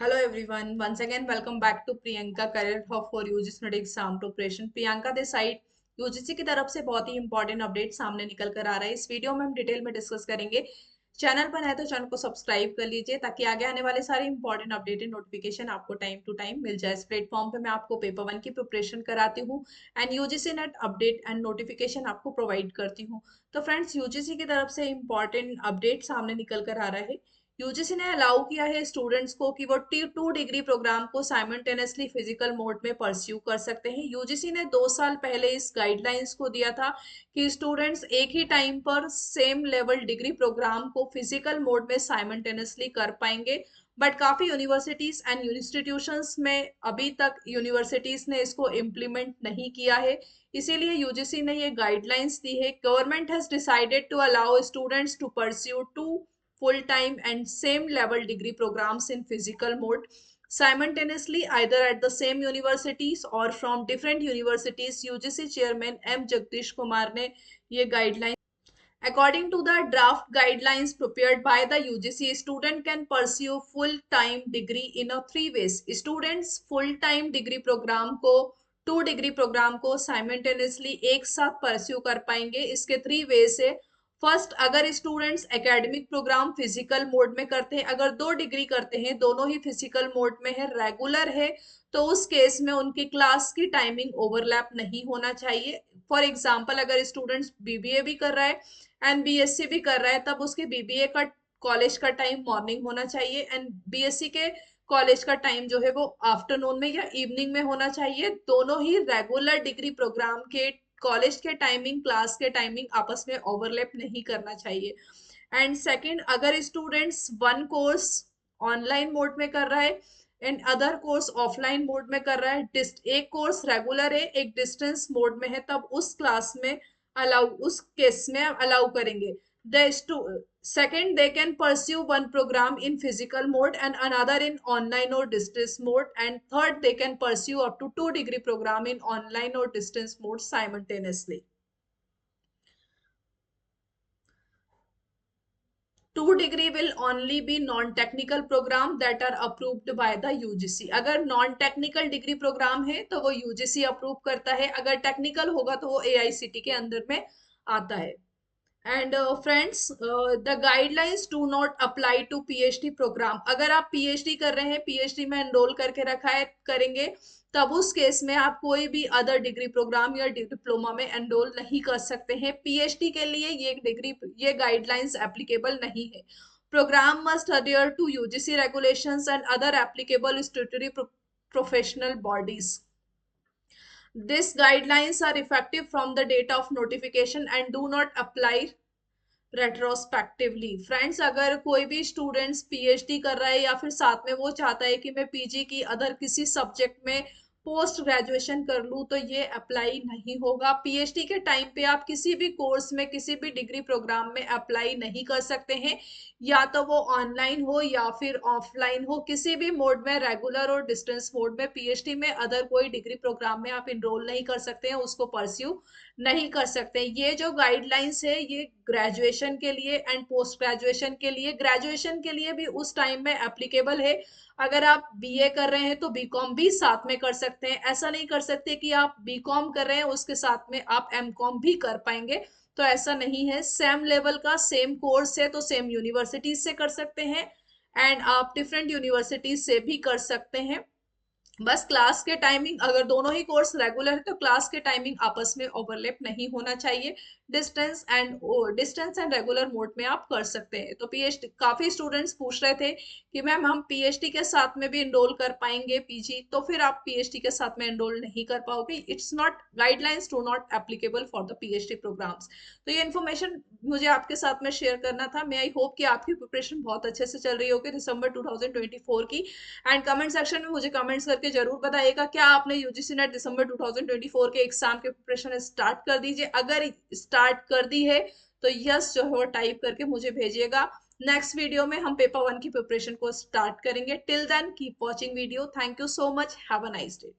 Hello everyone, once again welcome back to Priyanka Career Hub for UGC NET Exam Preparation। Priyanka दे साइड UGC की तरफ से बहुत ही इंपॉर्टेंट अपडेट सामने निकल कर आ रहा है। इस वीडियो में हम डिटेल में डिस्कस करेंगे। चैनल पर है तो चैनल को सब्सक्राइब कर लीजिए ताकि आगे आने वाले सारे इंपॉर्टेंट अपडेटेड नोटिफिकेशन आपको टाइम टू टाइम मिल जाए। इस प्लेटफॉर्म पे मैं आपको पेपर वन की प्रिपरेशन कराती हूँ and UGC net update and notification आपको प्रोवाइड करती हूँ। तो फ्रेंड्स, यूजीसी की तरफ से इंपॉर्टेंट अपडेट सामने निकल कर आ रहा है। यूजीसी ने अलाउ किया है स्टूडेंट्स को कि वो 2 डिग्री प्रोग्राम को साइमल्टेनियसली फिजिकल मोड में परस्यू कर सकते हैं। यूजीसी ने 2 साल पहले इस गाइडलाइंस को दिया था कि स्टूडेंट्स एक ही टाइम पर सेम लेवल डिग्री प्रोग्राम को फिजिकल मोड में साइमल्टेनियसली कर पाएंगे। बट काफी यूनिवर्सिटीज एंड इंस्टीट्यूशंस में अभी तक यूनिवर्सिटीज ने इसको इम्प्लीमेंट नहीं किया है। इसीलिए यूजीसी ने ये गाइडलाइंस दी है। Government has decided to allow students to pursue 2 full-time and same level degree programs in physical mode simultaneously either at the same universities or from different universities। UGC chairman M Jagadish Kumar ने ये guideline According to the draft guidelines prepared by the UGC, student can pursue full-time degree in a 3 ways। Students full-time degree program को 2 degree programme को simultaneously एक साथ pursue कर पाएंगे। इसके 3 ways है। फर्स्ट, अगर students academic programme physical mode में करते हैं, अगर 2 डिग्री करते हैं, दोनों ही फिजिकल मोड में है, रेगुलर है, तो उस केस में उनकी क्लास की टाइमिंग ओवरलैप नहीं होना चाहिए। फॉर एग्जाम्पल, अगर स्टूडेंट्स बीबीए भी कर रहा है एंड बीएससी भी कर रहा है, तब उसके बीबीए का कॉलेज का टाइम मॉर्निंग होना चाहिए एंड बीएससी के कॉलेज का टाइम जो है वो आफ्टरनून में या इवनिंग में होना चाहिए। दोनों ही रेगुलर डिग्री प्रोग्राम के कॉलेज के टाइमिंग, क्लास के टाइमिंग आपस में ओवरलैप नहीं करना चाहिए। एंड सेकंड, अगर students one course online mode में कर रहा है and other course offline mode में कर रहा है, एक कोर्स रेगुलर है, एक डिस्टेंस मोड में है, तब उस क्लास में अलाउ, उस केस में अलाउ करेंगे। The second, they can pursue one program in physical mode and another in online or distance mode, and third, they can pursue up to 2 degree program in online or distance mode simultaneously। 2 degree will only be non-technical program that are approved by the UGC। अगर non technical degree programme है तो वो UGC approve करता है, अगर technical होगा तो वो एआईसीटी के अंदर में आता है। And friends, the guidelines do not apply to PhD programme. अगर आप पीएचडी कर रहे हैं, पीएचडी में एनरोल करके रखा है, करेंगे, तब उस केस में आप कोई भी अदर डिग्री प्रोग्राम या डिप्लोमा में एनरोल नहीं कर सकते हैं। पीएचडी के लिए ये गाइडलाइंस एप्लीकेबल नहीं है। Programme must adhere to UGC regulations and other applicable statutory professional bodies. These guidelines are effective from the date of notification and do not apply retrospectively. Friends, अगर कोई भी स्टूडेंट्स पीएचडी कर रहा है या फिर साथ में वो चाहता है कि मैं पीजी की अदर किसी सब्जेक्ट में पोस्ट ग्रेजुएशन कर लूँ, तो ये अप्लाई नहीं होगा। पीएचडी के टाइम पे आप किसी भी कोर्स में, किसी भी डिग्री प्रोग्राम में अप्लाई नहीं कर सकते हैं, या तो वो ऑनलाइन हो या फिर ऑफलाइन हो, किसी भी मोड में, रेगुलर और डिस्टेंस मोड में। पीएचडी में अदर कोई डिग्री प्रोग्राम में आप इनरोल नहीं कर सकते हैं, उसको परस्यू नहीं कर सकते। ये जो गाइडलाइंस है ये ग्रेजुएशन के लिए एंड पोस्ट ग्रेजुएशन के लिए, ग्रेजुएशन के लिए भी उस टाइम में एप्लीकेबल है। अगर आप बीए कर रहे हैं तो बीकॉम भी साथ में कर सकते हैं। ऐसा नहीं कर सकते कि आप बीकॉम कर रहे हैं उसके साथ में आप एमकॉम भी कर पाएंगे, तो ऐसा नहीं है। सेम लेवल का सेम कोर्स है तो सेम यूनिवर्सिटीज से कर सकते हैं एंड आप डिफरेंट यूनिवर्सिटीज से भी कर सकते हैं। बस क्लास के टाइमिंग, अगर दोनों ही कोर्स रेगुलर है तो क्लास के टाइमिंग आपस में ओवरलैप नहीं होना चाहिए। डिस्टेंस एंड रेगुलर मोड में आप कर सकते हैं। तो पीएचडी, काफी स्टूडेंट्स पूछ रहे थे कि मैम हम पीएचडी के साथ में भी एनरोल कर पाएंगे पीजी, तो फिर आप पीएचडी के साथ में एनरोल नहीं कर पाओगे। It's not, guidelines do not applicable for the PhD programmes. तो ये इन्फॉर्मेशन मुझे आपके साथ में शेयर करना था। मैं आई होप कि आपकी प्रिपरेशन बहुत अच्छे से चल रही होगी दिसंबर 2024 की। एंड कमेंट सेक्शन में मुझे कमेंट्स करके जरूर बताइएगा, क्या आपने यूजीसी नेट दिसंबर 2024 के एग्जाम के प्रिपरेशन स्टार्ट कर दीजिए। अगर स्टार्ट कर दी है तो यस जो है वो टाइप करके मुझे भेजिएगा। नेक्स्ट वीडियो में हम पेपर वन की प्रिपरेशन को स्टार्ट करेंगे। Till then keep watching video. Thank you so much. Have a nice day.